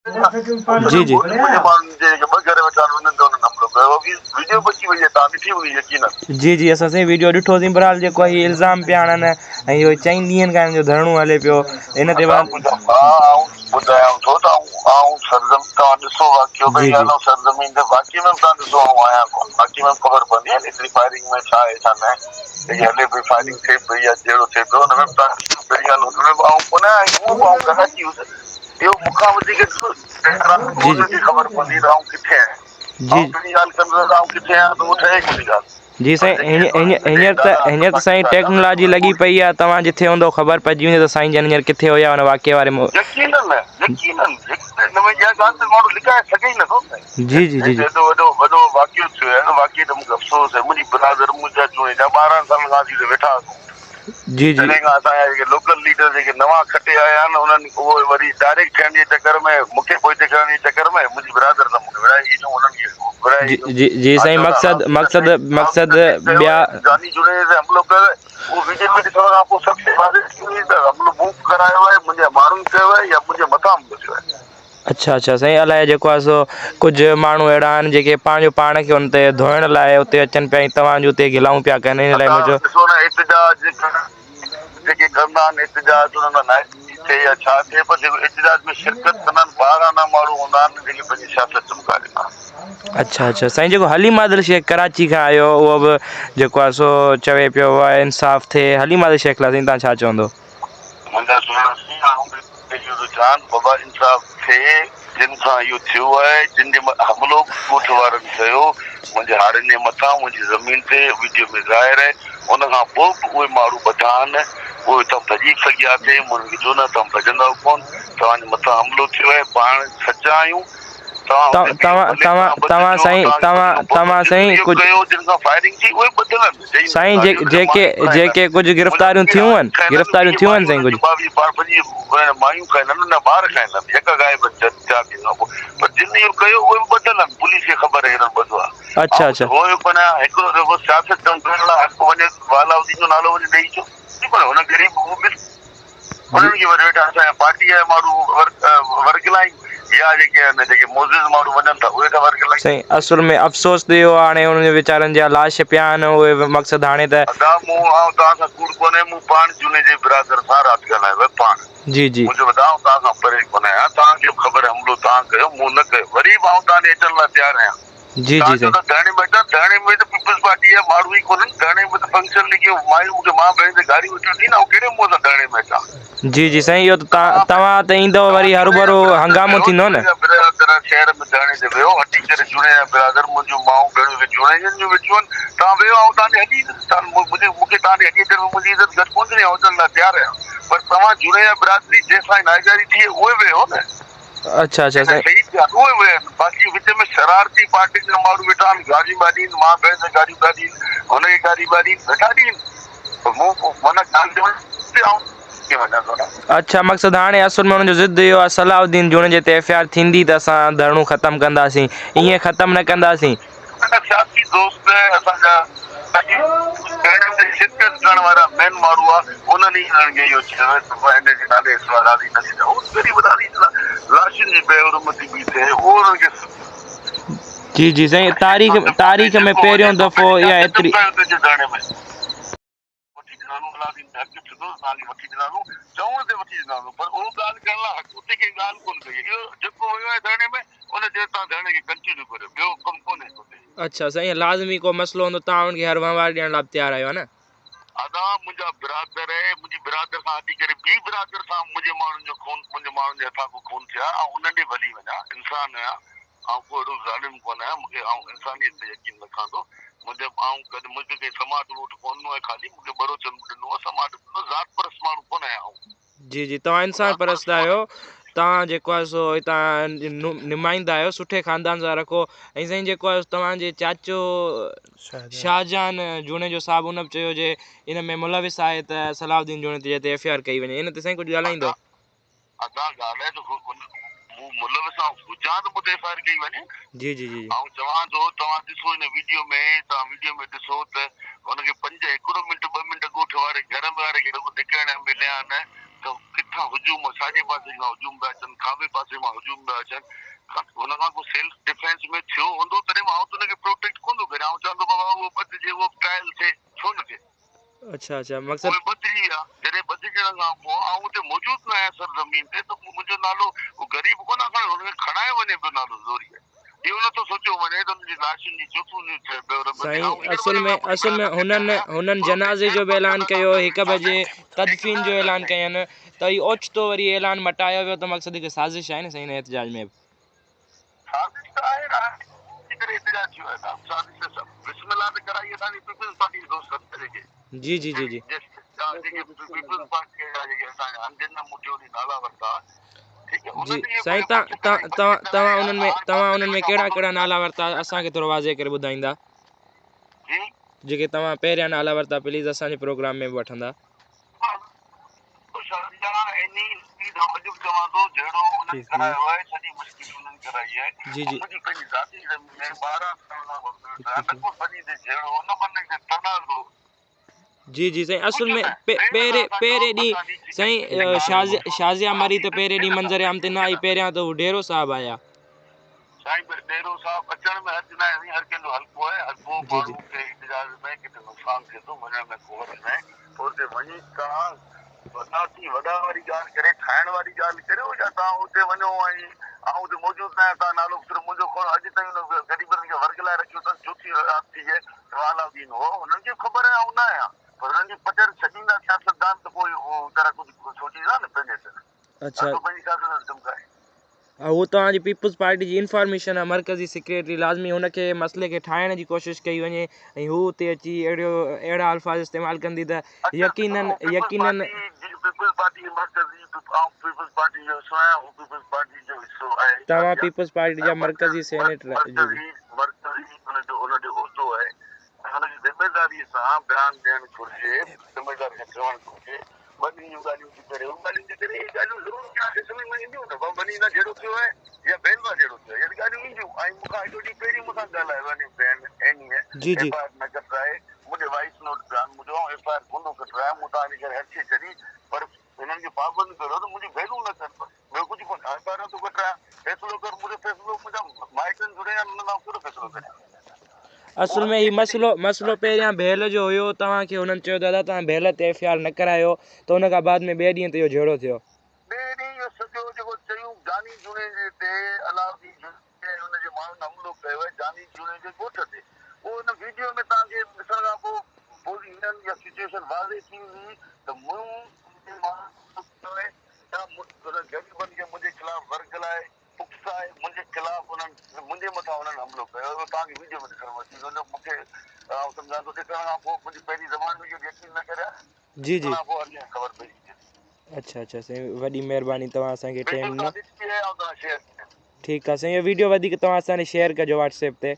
जी जी जी जी असां साईं वीडियो ॾिठोसीं बहरहाल जेको आहे इहे इल्ज़ाम पिया आणनि ऐं इहो चइनि ॾींहंनि खां हिन जो धरणो हले पियो इन ते बाद ॿुधायांव थो त आऊं तव्हां ॾिसो वाकियो भई जी जी हलो सरज़मीन ते बाक़ी में तव्हां ॾिसो आऊं आहियां कोन बाक़ी में ख़बर पवंदी आहे एतिरी फायरिंग में छा आहे छा न आहे जेकी हले पई फायरिंग थिए पई या जहिड़ो थिए पियो हुन में बि तव्हां ॾिसो पहिरीं ॻाल्हि हुन में बि आऊं कोन आहियां उहो बि आऊं गलती हुयुसि इहो मूंखां वधीक जी जी हुनखे ख़बर पवंदी त आऊं किथे आहियां जी आऊं तुंहिंजी ॻाल्हि कंदो त आऊं किथे आहियां त उहो ठहे कोन्हे ॻाल्हि जी पर साईं जेके हींअर त साईं टेक्नोलॉजी लॻी पई आहे तव्हां जिथे हूंदो ख़बर पइजी वेंदी त साईं जन हींअर किथे हुया हुन वाक़ये बारे में यकीनन यकीनन हिन में इहा ॻाल्हि त माण्हू लिकाए सघे ई नथो जी जी जी जी एॾो वॾो वाक़ियो थियो आहे वाक़ई त मूंखे अफ़सोस आहे मुंहिंजी बिरादर मुंहिंजा चूं जा 12 साल खां असीं वेठा हुआसीं जी जी तॾहिं खां असांजा जेके लोकल लीडर जेके नवां खटे आया आहिनि उन्हनि उहो वरी डायरेक्ट थियण जे चकर में मूंखे पोइते करण जे चकर में मुंहिंजी बिरादर सां मूंखे विढ़ाई ॾिनूं उन्हनि खे विढ़ाई जी ॾिनूं जी जी साईं मक़सदु ॿिया जानी जुड़े ते हमलो कयो उहो वीडियो में ॾिसण खां पोइ सभु हमलो मूव करायो आहे मुंहिंजे माण्हुनि कयो आहे या मुंहिंजे मथां हमलो थियो आहे अच्छा अच्छा साईं अलाए जेको आहे सो कुझु माण्हू अहिड़ा आहिनि जेके पंहिंजो पाण खे हुन ते धोइण लाइ उते अचनि पिया तव्हांजो उते गिलाऊं पिया कनि हिन लाइ असां मुंहिंजो ॾिसो न एतिजाज जेके कंदा आहिनि एतिजाज हुननि नाइकी थिए या छा थिए पर जेको एतिजाज में शिरकत कंदा आहिनि ॿाहिरां माण्हू हूंदा आहिनि जेके पंहिंजी सियासत चमकारींदा आहिनि अच्छा अच्छा साईं जेको हलीम आदिल शेख कराची खां आयो उहो बि जेको आहे सो चवे पियो आहे इंसाफ़ थिए हलीम आदिल शेख लाइ साईं तव्हां छा चवंदो मुंहिंजा सुहिणा रुझान बाबा इंसाफ़ थिए जिन सां इहो थियो आहे जिन जे हमलो ॻोठ वारनि कयो मुंहिंजे हारनि जे मथां मुंहिंजी ज़मीन ते वीडियो में ज़ाहिर आहे उन खां पोइ बि उहे माण्हू ॿधा आहिनि उहे तव्हां भॼी सघिया थिए मुंहिंजी जो न तव्हां भॼंदव कोन तव्हांजे मथां हमलो थियो आहे पाण सचा आहियूं तव्हां साईं कुझु फायरिंग थी उहे ॿधल साईं जेके कुझु गिरफ़्तारियूं थियूं आहिनि साईं कुझु मायूं खाईंदा न ॿार खाईंदा हिकु गाए पर जिन इहो कयो उहे बि ॿधल आहिनि पुलिस खे ख़बर आहे हिननि ॿधो आहे अच्छा अच्छा हिकिड़ो दफ़ो सियासत करण लाइ हक़ वञे वालाउद्दीन जो नालो वञी ॾेई अचो हुन ग़रीब जी उन्हनि खे वरी वेठा असांजा पार्टी जा माण्हू वर्गलाइन या जेके आहिनि जेके मोज़िज़ माण्हू वञनि था उहे त वर्गलाइन साईं असुल में अफ़सोस थियो आहे हाणे उन्हनि वीचारनि जा लाश पिया आहिनि उहे मक़सदु हाणे त मूं तव्हां सां कूड़ कोन्हे मूं पाण झूने जे बिरादर सां राति ॻाल्हायो पाण जी जी मुंहिंजो तव्हां सां परे कोन आहियां तव्हांखे ख़बर हमलो तव्हां कयो मूं न कयो वरी बि तव्हांजे अचण लाइ तयारु आहियां जी जी तव्हांजो साईं त धरणे में त पीपल्स पार्टी जा माण्हू ई कोन्हनि धरणे में त फंक्शन लिखी मायूं मूंखे मां भेण ते गाड़ी वठी थी न कहिड़े मुंहं सां धरणे में अचां जी जी साईं इहो त तव्हां त ईंदव वरी हरू हंगामो थींदो न शहर में धरणे ते वियो हटी करे झूने जा बिरादर मुंहिंजूं माऊं भेणूं विचियूं आहिनि जूं विचियूं आहिनि तव्हां वियो ऐं तव्हांजी हॾी मूंखे तव्हांजी हॾी अचण में मुंहिंजी इज़त घटि कोन थी हुजण लाइ तयारु आहियां पर तव्हां झूने जा बिरादरी जेसिताईं नाइजारी थिए उहे वियो न अच्छा अच्छा साईं उहे विया आहिनि बाक़ी विच में शरारती पार्टी जा माण्हू वेठा आहिनि गाॾियूं ॿाॾीनि मां भेण ते गाॾियूं ॿाॾीनि हुनखे गाॾी ॿाॾीनि वेठा ॾींहनि मूं माना अच्छा मक़सदु हाणे असुल में हुनजो ज़िद इहो आहे सलाउद्दीन जुड़े जे ते एफ आई आर थींदी त असां धरणो ख़तमु कंदासीं ईअं ख़तमु न कंदासीं सियासी दोस्त असांजा शिरकत करण वारा मेन माण्हू आहे उन्हनि ई हिननि खे इहो चयो हिन जे नाले राज़ी न थींदा ग़रीब लाशुनि जी बेहरमती बि थिए उहो उन्हनि खे जी जी साईं तारीख़ में पहिरियों दफ़ो इहा एतिरी चवण ते वठी ॾींदासीं पर उहो ॻाल्हि करण लाइ उते कंहिं ॻाल्हि कोन कई इहो जेको वियो आहे धरणे में उन देर तव्हां धरणे खे कंटिन्यू करियो ॿियो कमु कोन्हे अच्छा साईं लाज़मी को मसइलो हूंदो तव्हां हुनखे हर वहिंवार ॾियण लाइ तयारु आहियो न अदा मुंहिंजा बिरादर आहे मुंहिंजी बिरादर खां हटी करे ॿी बिरादर सां मुंहिंजे माण्हुनि जो खून मुंहिंजे माण्हुनि जे हथां को खून थिया ऐं उन्हनि ॾे भली वञा इंसान आहियां ऐं को अहिड़ो ज़ालिम कोन आहियां मूंखे इंसानियत ते यकीन रखां थो मुंहिंजे कॾहिं मूंखे कंहिं समाट वोट कोन आहे ख़ाली मूंखे भरोसो ॾिनो आहे समाट ज़ात परस्त माण्हू कोन आहियां जी जी तव्हां इंसान परस्त आहियो तव्हां जेको आहे सो हितां नुमाइंदा आहियो सुठे ख़ानदान सां रखो ऐं साईं जेको आहे तव्हांजे चाचो शाहजहान जूने जो साहिबु उन बि चयो जे इन में मुलविस आहे त सलाउद्दीन जूने ते एफ आई आर कई वञे इन ते साईं कुझु ॻाल्हाईंदो जी जी जी चवां थो तव्हां ॾिसो हिन वीडियो में ॾिसो त हुनखे 5 हिकिड़ो मिंट 2 मिंट ॻोठ वारे घर वारे खे निकिरण मिलिया आहिनि त किथां हुजूम साॼे पासे खां हुजूम पिया अचनि खाॿे पासे मां हुजूम पिया अचनि हुन खां पोइ सेल्फ डिफेंस में थियो हूंदो तॾहिं मां त हुनखे प्रोटेक्ट कोन थो करियां चवंदो बाबा उहो बदिजे उहो ट्रायल थिए छो न थिए अच्छा अच्छा मक़सद बदिजी विया जॾहिं बदिजण खां पोइ आउं हुते मौजूदु न आहियां सरज़मीन ते त मुंहिंजो नालो ग़रीब कोन खणे हुनखे खणाए वञे पियो नालो ज़ोरी इहो नथो सोचियो वञे त हुनजी लाशुनि जी चुथूं साईं असल में हुननि जनाज़े जो बि ऐलान कयो 1 बजे तदफ़ीन जो ऐलान कयनि त इहो ओचितो वरी ऐलान मटायो वियो त मक़सद हिकु साज़िश आहे न साईं हिन एहतिजाज में साज़िश त आहे न करे एहतिजाज थियो आहे साज़िश त बिस्मिल्लाह त कराई असांजी पीपल्स पार्टी जे दोस्त खे जी जी जी जी जेके पीपल्स पार्टी जा जेके असांजा आहिनि मुठियो ॾींहुं नाला वरिता जी साईं तव्हां उन्हनि में कहिड़ा नाला वरिता असांखे थोरो वाज़े करे ॿुधाईंदा जेके तव्हां पहिरियां नाला वरिता प्लीज़ असांजे प्रोग्राम में बि वठंदा जी जी जी जी साईं असल में पहिरें ॾींहुं साईं शाज़िया मरी त पहिरें ॾींहुं मंज़र आम ते न आई पहिरियां त हू डेरो साहिबु आया साईं डेरो साहिबु अचण में हर्ज न आहे हर कंहिंजो हल्को आहे हल्को माण्हू खे इंतज़ार में किथे नुक़सानु थिए थो वञण में को हर्ज न आहे हुते वञी तव्हां वॾा वारी ॻाल्हि करे ठाहिण वारी ॻाल्हि करियो या तव्हां हुते वञो ऐं हुते मौजूदु न आहियां तव्हां नालो सिर्फ़ु मुंहिंजो खोड़ अॼु ताईं ग़रीबनि खे वर्ग लाइ रखियो अथनि चोथी राति थी आहे अलाउद्दीन हो हुननि खे ख़बर आहे आउं न आहियां पर हुननि जी पचर छॾींदा सियासतदान त पोइ उहो वीचारा कुझु सोचींदा न पंहिंजे अच्छा पंहिंजी सियासत चमकाए उहो तव्हांजी पीपल्स पार्टी जी इंफॉर्मेशन आहे मरकज़ी सेक्रेटरी लाज़मी हुनखे मसइले खे ठाहिण जी कोशिशि कई वञे ऐं हू हुते अची अहिड़ा अल्फाज़ इस्तेमालु कंदी त यकीनन तव्हां पीपल्स पार्टी जा मरकज़ी सेनेटर ज़िमेदारीअ सां बयानु ॾियणु घुरिजे ज़िमेदारी सां चवणु घुरिजे ॿनी जूं ॻाल्हियूं थी करे उन ॻाल्हियुनि जे करे इहे ॻाल्हियूं ज़रूरु समझ में ईंदियूं न भाऊ बनी न जहिड़ो थियो आहे या बेलवा जहिड़ो थियो आहे इहे ॻाल्हियूं ईंदियूं ऐं मूंखां हेॾो ॾींहुं पहिरीं मूंसां ॻाल्हायो आहे जी जी न कटराए मुंहिंजे वाइस नोट बयानु मुंहिंजो FIR कोन कटराए मूं तव्हांजे करे हर्षी छॾी पर हिननि खे पाबंद कयो त मुंहिंजी वैल्यू न कनि ॿियो कुझु कोन्हे FIR नथो कटरायां फ़ैसिलो कर मुंहिंजो फ़ैसिलो मुंहिंजा माइटनि जुड़े आहिनि हुन सां कहिड़ो फ़ैसिलो करियां असल में हीउ मसइलो पहिरियां बेल जो हुयो तव्हांखे हुननि चयो दादा तव्हां बेल ते FIR न करायो त हुन खां बाद में ॿिए ॾींहं ते इहो झेड़ो थियो ॿिए ॾींहुं इहो सॼो जेको चयूं जानी जूने ते अलाउद्दीन हुनजे माण्हुनि हमलो कयो आहे जानी जूने जे ॻोठ ते पोइ हुन वीडियो में तव्हांखे ॾिसण खां पोइ पोज़ीशन या सिचुएशन वाज़े थी हुई त ग़रीबनि खे मुंहिंजे ख़िलाफ़ वर्ग लाइ उकसाए मुंहिंजे ख़िलाफ़ हुननि मुंहिंजे मथां हुननि हमलो कयो तव्हांखे वीडियो में ॾिसण में अची वेंदो मूंखे सम्झां थो ॾिसण खां पोइ मुंहिंजी पहिरीं ज़बान में इहो यकीन न करियां जी जी पोइ अॻियां ख़बर पइजी अच्छा अच्छा साईं वॾी महिरबानी तव्हां असांखे टाइम ॾिनो शेयर ठीकु आहे साईं इहो वीडियो वधीक तव्हां असांखे शेयर कजो WhatsApp ते